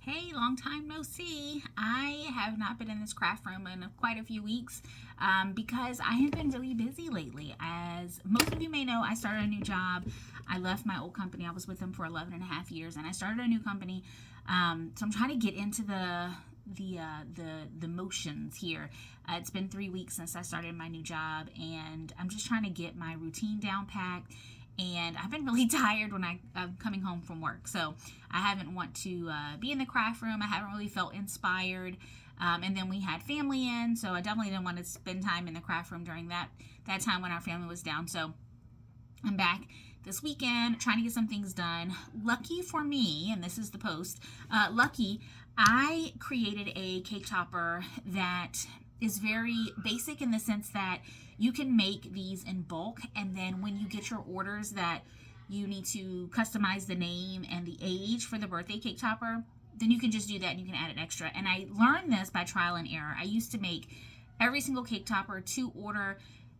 Hey, long time no see. I have not been in this craft room in quite a few weeks because I have been really busy lately. As most of you may know, I started a new job. I left my old company. I was with them for 11 and a half years, and I started a new company. So I'm trying to get into the motions here. It's been 3 weeks since I started my new job, and I'm just trying to get my routine down packed, and I've been really tired when I'm coming home from work. So I haven't want to be in the craft room. I haven't really felt inspired. And then we had family in, so I definitely didn't want to spend time in the craft room during that time when our family was down. So I'm back this weekend trying to get some things done. Lucky for me, and this is the post, lucky, I created a cake topper that is very basic in the sense that you can make these in bulk, and then when you get your orders that you need to customize the name and the age for the birthday cake topper, then you can just do that and you can add an extra. And I learned this by trial and error. I used to make every single cake topper to order,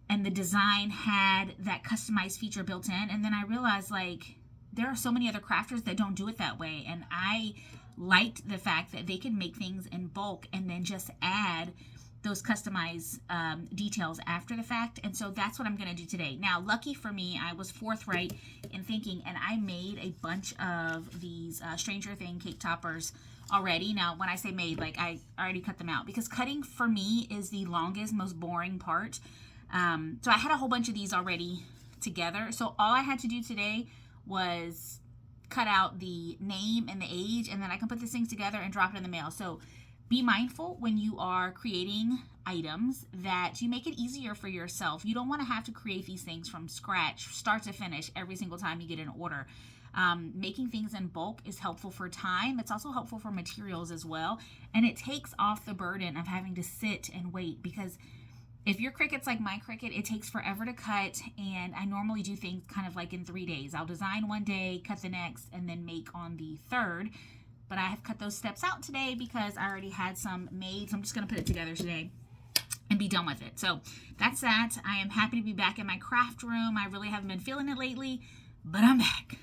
and the design had that customized feature built in, and then I realized, like, there are so many other crafters that don't do it that way, and I liked the fact that they could make things in bulk and then just add those customized details after the fact. And so that's what I'm going to do today. Now, lucky for me, I was forthright in thinking, and I made a bunch of these Stranger Thing cake toppers already. Now, when I say made, like, I already cut them out, because cutting for me is the longest, most boring part. So I had a whole bunch of these already together. So all I had to do today was cut out the name and the age, and then I can put these things together and drop it in the mail. So be mindful when you are creating items that you make it easier for yourself. You don't want to have to create these things from scratch, start to finish, every single time you get an order. Making things in bulk is helpful for time. It's also helpful for materials as well. And it takes off the burden of having to sit and wait, because if your Cricut's like my Cricut, it takes forever to cut, and I normally do things kind of like in 3 days. I'll design one day, cut the next, and then make on the third. But I have cut those steps out today because I already had some made, so I'm just going to put it together today and be done with it. So that's that. I am happy to be back in my craft room. I really haven't been feeling it lately, but I'm back.